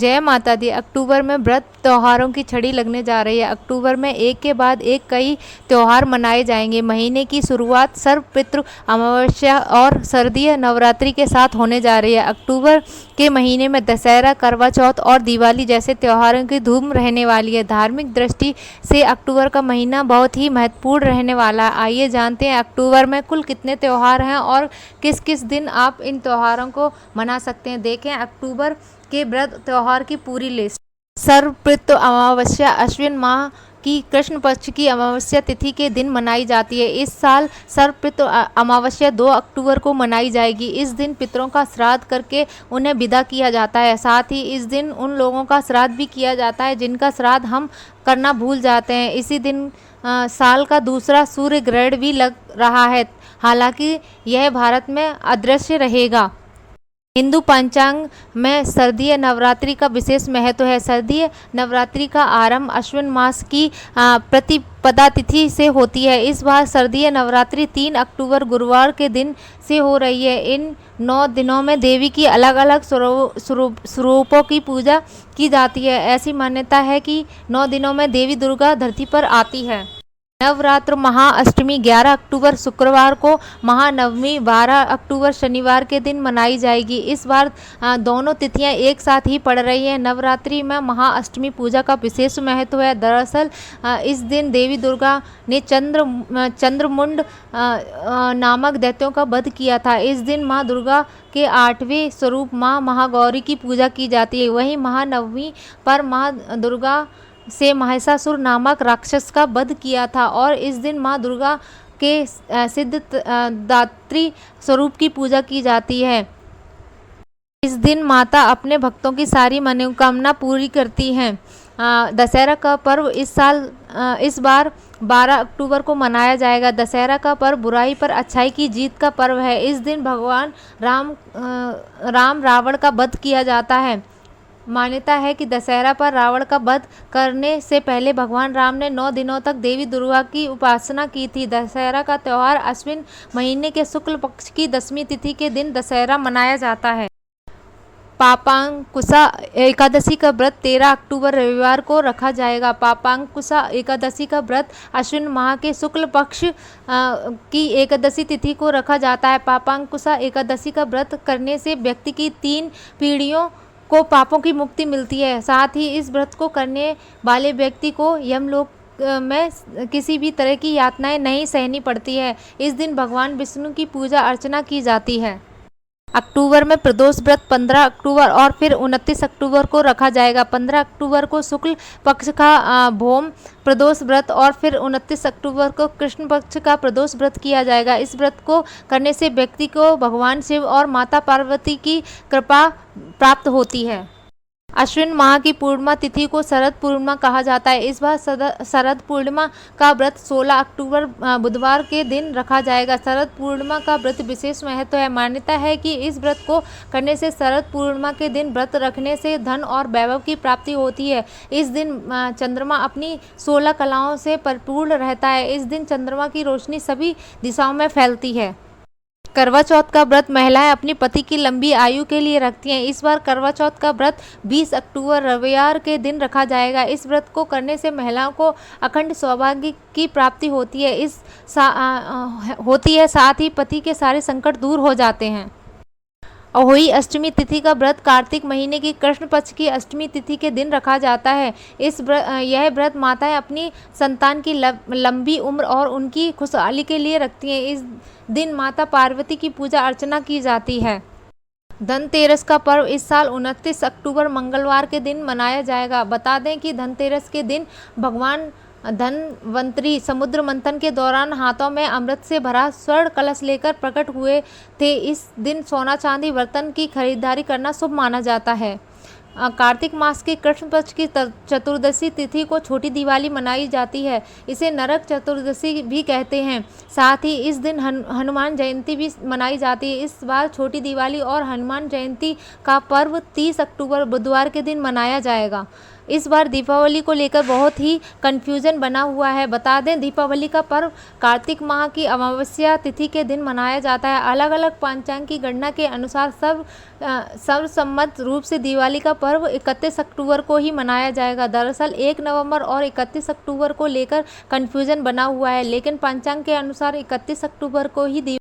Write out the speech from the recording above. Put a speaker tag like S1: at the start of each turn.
S1: जय माता दी। अक्टूबर में व्रत त्योहारों की छड़ी लगने जा रही है। अक्टूबर में एक के बाद एक कई त्योहार मनाए जाएंगे। महीने की शुरुआत सर्वपितृ अमावस्या और शारदीय नवरात्रि के साथ होने जा रही है। अक्टूबर के महीने में दशहरा, करवा चौथ और दिवाली जैसे त्योहारों की धूम रहने वाली है। धार्मिक दृष्टि से अक्टूबर का महीना बहुत ही महत्वपूर्ण रहने वाला है। आइए जानते हैं अक्टूबर में कुल कितने त्यौहार हैं और किस किस दिन आप इन त्योहारों को मना सकते हैं। देखें अक्टूबर के व्रत त्योहार की पूरी लिस्ट। सर्वपितृ अमावस्या अश्विन माह की कृष्ण पक्ष की अमावस्या तिथि के दिन मनाई जाती है। इस साल सर्वपितृ अमावस्या 2 अक्टूबर को मनाई जाएगी। इस दिन पितरों का श्राद्ध करके उन्हें विदा किया जाता है। साथ ही इस दिन उन लोगों का श्राद्ध भी किया जाता है जिनका श्राद्ध हम करना भूल जाते हैं। इसी दिन साल का दूसरा सूर्य ग्रहण भी लग रहा है, हालांकि यह भारत में अदृश्य रहेगा। हिंदू पंचांग में शारदीय नवरात्रि का विशेष महत्व है। शारदीय नवरात्रि का आरंभ अश्विन मास की प्रतिपदा तिथि से होती है। इस बार शारदीय नवरात्रि 3 अक्टूबर गुरुवार के दिन से हो रही है। इन 9 दिनों में देवी की अलग अलग स्वरूपों की पूजा की जाती है। ऐसी मान्यता है कि 9 दिनों में देवी दुर्गा धरती पर आती है। नवरात्र महाअष्टमी 11 अक्टूबर शुक्रवार को, महानवमी 12 अक्टूबर शनिवार के दिन मनाई जाएगी। इस बार दोनों तिथियां एक साथ ही पड़ रही हैं। नवरात्रि में महाअष्टमी पूजा का विशेष महत्व है। दरअसल इस दिन देवी दुर्गा ने चंद्रमुंड नामक दैत्यों का वध किया था। इस दिन माँ दुर्गा के 8वें स्वरूप माँ महागौरी की पूजा की जाती है। वहीं महानवमी पर माँ दुर्गा से महिषासुर नामक राक्षस का वध किया था और इस दिन माँ दुर्गा के सिद्ध दात्री स्वरूप की पूजा की जाती है। इस दिन माता अपने भक्तों की सारी मनोकामना पूरी करती हैं। दशहरा का पर्व इस बार 12 अक्टूबर को मनाया जाएगा। दशहरा का पर्व बुराई पर अच्छाई की जीत का पर्व है। इस दिन भगवान राम रावण का वध किया जाता है। मान्यता है कि दशहरा पर रावण का वध करने से पहले भगवान राम ने 9 दिनों तक देवी दुर्गा की उपासना की थी। दशहरा का त्यौहार अश्विन महीने के शुक्ल पक्ष की 10वीं तिथि के दिन दशहरा मनाया जाता है। पापांकुशा एकादशी का व्रत 13 अक्टूबर रविवार को रखा जाएगा। पापांकुशा एकादशी का व्रत अश्विन माह के शुक्ल पक्ष की एकादशी तिथि को रखा जाता है। पापांकुशा एकादशी का व्रत करने से व्यक्ति की 3 पीढ़ियों को पापों की मुक्ति मिलती है। साथ ही इस व्रत को करने वाले व्यक्ति को यमलोक में किसी भी तरह की यातनाएं नहीं सहनी पड़ती है। इस दिन भगवान विष्णु की पूजा अर्चना की जाती है। अक्टूबर में प्रदोष व्रत 15 अक्टूबर और फिर 29 अक्टूबर को रखा जाएगा। 15 अक्टूबर को शुक्ल पक्ष का भौम प्रदोष व्रत और फिर 29 अक्टूबर को कृष्ण पक्ष का प्रदोष व्रत किया जाएगा। इस व्रत को करने से व्यक्ति को भगवान शिव और माता पार्वती की कृपा प्राप्त होती है। अश्विन माह की पूर्णिमा तिथि को शरद पूर्णिमा कहा जाता है। इस बार शरद पूर्णिमा का व्रत 16 अक्टूबर बुधवार के दिन रखा जाएगा। शरद पूर्णिमा का व्रत विशेष महत्व है। मान्यता है कि इस व्रत को करने से शरद पूर्णिमा के दिन व्रत रखने से धन और वैभव की प्राप्ति होती है। इस दिन चंद्रमा अपनी 16 कलाओं से परिपूर्ण रहता है। इस दिन चंद्रमा की रोशनी सभी दिशाओं में फैलती है। करवा चौथ का व्रत महिलाएं अपने पति की लंबी आयु के लिए रखती हैं। इस बार करवा चौथ का व्रत 20 अक्टूबर रविवार के दिन रखा जाएगा। इस व्रत को करने से महिलाओं को अखंड सौभाग्य की प्राप्ति होती है। साथ ही पति के सारे संकट दूर हो जाते हैं। अहोई अष्टमी तिथि का व्रत कार्तिक महीने की कृष्ण पक्ष की अष्टमी तिथि के दिन रखा जाता है। यह व्रत माताएं अपनी संतान की लंबी उम्र और उनकी खुशहाली के लिए रखती हैं। इस दिन माता पार्वती की पूजा अर्चना की जाती है। धनतेरस का पर्व इस साल 29 अक्टूबर मंगलवार के दिन मनाया जाएगा। बता दें कि धनतेरस के दिन भगवान धनवंतरी समुद्र मंथन के दौरान हाथों में अमृत से भरा स्वर्ण कलश लेकर प्रकट हुए थे। इस दिन सोना चांदी बर्तन की खरीदारी करना शुभ माना जाता है। कार्तिक मास के कृष्ण पक्ष की चतुर्दशी तिथि को छोटी दिवाली मनाई जाती है। इसे नरक चतुर्दशी भी कहते हैं। साथ ही इस दिन हनुमान जयंती भी मनाई जाती है। इस बार छोटी दिवाली और हनुमान जयंती का पर्व 30 अक्टूबर बुधवार के दिन मनाया जाएगा। इस बार दीपावली को लेकर बहुत ही कन्फ्यूजन बना हुआ है। बता दें, दीपावली का पर्व कार्तिक माह की अमावस्या तिथि के दिन मनाया जाता है। अलग अलग पंचांग की गणना के अनुसार सर्वसम्मत रूप से दिवाली का पर्व 31 अक्टूबर को ही मनाया जाएगा। दरअसल 1 नवंबर और 31 अक्टूबर को लेकर कन्फ्यूजन बना हुआ है, लेकिन पंचांग के अनुसार 31 अक्टूबर को ही